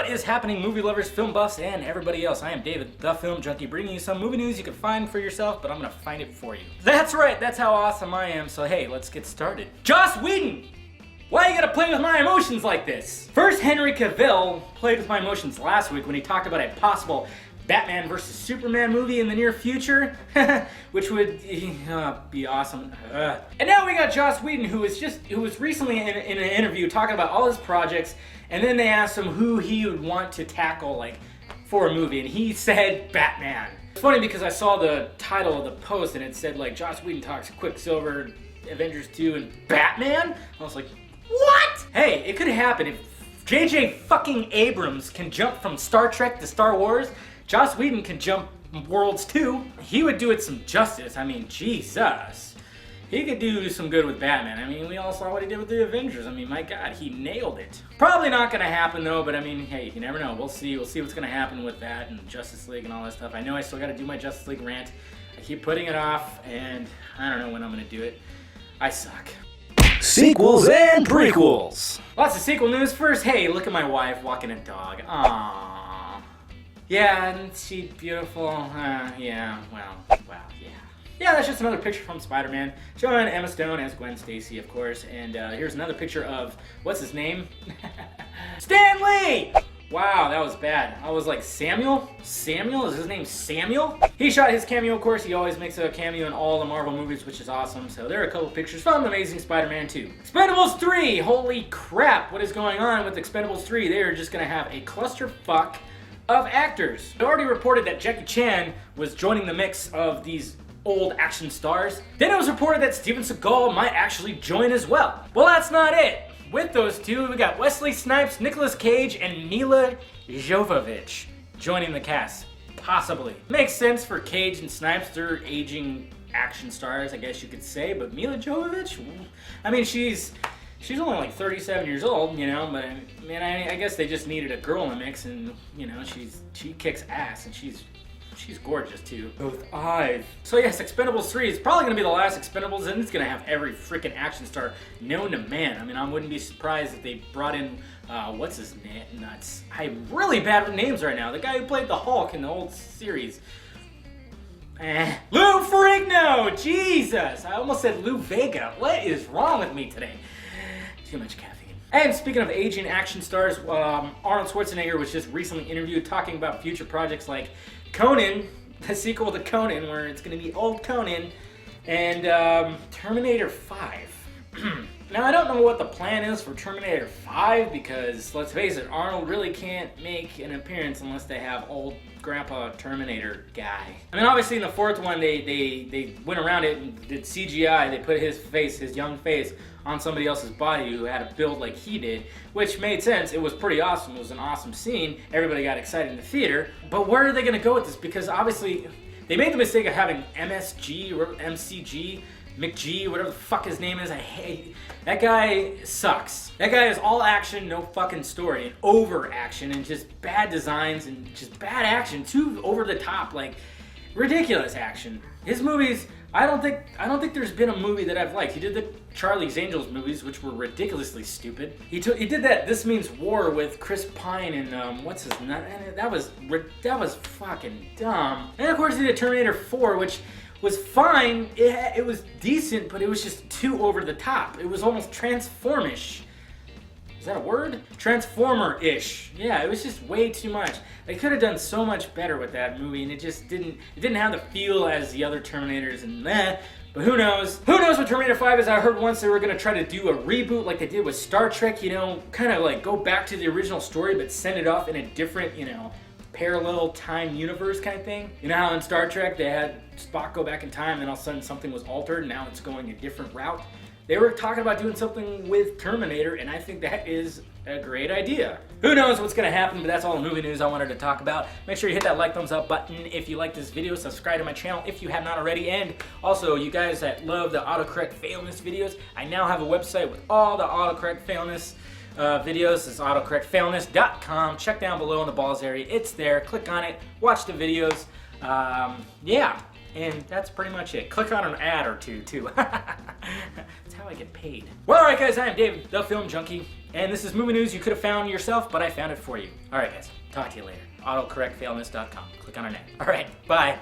What is happening, movie lovers, film buffs, and everybody else? I am David, the Film Junkie, bringing you some movie news you can find for yourself, but I'm gonna find it for you. That's right, that's how awesome I am, so hey, let's get started. Joss Whedon! Why you gotta play with my emotions like this? First, Henry Cavill played with my emotions last week when he talked about a possible Batman vs. Superman movie in the near future, which would be awesome. And now we got Joss Whedon, who was recently in an interview talking about all his projects, and then they asked him who he would want to tackle, like, for a movie, and he said Batman. It's funny because I saw the title of the post and it said, like, Joss Whedon talks Quicksilver, Avengers 2, and Batman? I was like, what? Hey, it could happen. If J.J. fucking Abrams can jump from Star Trek to Star Wars, Joss Whedon can jump worlds too. He would do it some justice. I mean, Jesus. He could do some good with Batman. I mean, we all saw what he did with the Avengers. I mean, my God, he nailed it. Probably not gonna happen though, but I mean, hey, you never know. We'll see. We'll see what's gonna happen with that and Justice League and all that stuff. I know I still gotta do my Justice League rant. I keep putting it off, and I don't know when I'm gonna do it. I suck. Sequels and prequels. Lots of sequel news. First, hey, look at my wife walking a dog. Aww. Yeah, isn't she beautiful? Yeah, well, yeah. Yeah, that's just another picture from Spiderman, showing Emma Stone as Gwen Stacy, of course. And here's another picture of, what's his name? Stan Lee! Wow, that was bad. I was like, Samuel? Samuel? Is his name Samuel? He shot his cameo, of course. He always makes a cameo in all the Marvel movies, which is awesome. So there are a couple pictures from Amazing Spider-Man 2. Expendables 3! Holy crap, what is going on with Expendables 3? They are just gonna have a clusterfuck of actors. It already reported that Jackie Chan was joining the mix of these old action stars. Then it was reported that Steven Seagal might actually join as well. Well, that's not it. With those two, we got Wesley Snipes, Nicolas Cage, and Mila Jovovich joining the cast. Possibly. Makes sense for Cage and Snipes. They're aging action stars, I guess you could say, but Mila Jovovich? I mean, she's only like 37 years old, you know, but man, I guess they just needed a girl in the mix, and you know, she kicks ass, and she's gorgeous too. Both eyes. So yes, Expendables 3 is probably gonna be the last Expendables, and it's gonna have every freaking action star known to man. I mean, I wouldn't be surprised if they brought in what's his name? Nuts. I'm really bad with names right now. The guy who played the Hulk in the old series. Lou Ferrigno! Jesus! I almost said Lou Vega. What is wrong with me today? Too much caffeine. And speaking of aging action stars, Arnold Schwarzenegger was just recently interviewed talking about future projects like Conan, the sequel to Conan, where it's going to be old Conan, and Terminator 5. Now, I don't know what the plan is for Terminator 5, because, let's face it, Arnold really can't make an appearance unless they have old Grandpa Terminator guy. I mean, obviously in the fourth one, they went around it and did CGI. They put his face, his young face, on somebody else's body who had a build like he did, which made sense. It was pretty awesome. It was an awesome scene. Everybody got excited in the theater. But where are they going to go with this? Because obviously, they made the mistake of having MSG or MCG, McG, whatever the fuck his name is. I hate that guy. Sucks. That guy is all action, no fucking story, and over action, and just bad designs and just bad action, too over the top, like ridiculous action. His movies, I don't think there's been a movie that I've liked. He did the Charlie's Angels movies, which were ridiculously stupid. He did that This Means War with Chris Pine and what's his name? That was fucking dumb. And of course he did Terminator 4, which was fine. It was decent, but it was just too over the top. It was almost Transformish. Is that a word? Transformer-ish. Yeah, it was just way too much. They could have done so much better with that movie, and it just didn't have the feel as the other Terminators, and but who knows? Who knows what Terminator 5 is? I heard once they were gonna try to do a reboot like they did with Star Trek, you know, kind of like go back to the original story, but send it off in a different, you know, parallel time universe kind of thing. You know how in Star Trek they had Spock go back in time, and all of a sudden something was altered, and now it's going a different route? They were talking about doing something with Terminator, and I think that is a great idea. Who knows what's gonna happen, but that's all the movie news I wanted to talk about. Make sure you hit that like, thumbs up button if you like this video. Subscribe to my channel if you have not already. And also, you guys that love the autocorrect failness videos, I now have a website with all the autocorrect failness videos. It's autocorrectfailness.com. Check down below in the balls area. It's there. Click on it. Watch the videos. Yeah. And that's pretty much it. Click on an ad or two, too. That's how I get paid. Well, alright guys, I am David, the Film Junkie, And this is movie news you could have found yourself, but I found it for you. All right, guys. Talk to you later. AutocorrectFailness.com. Click on our name. All right. Bye.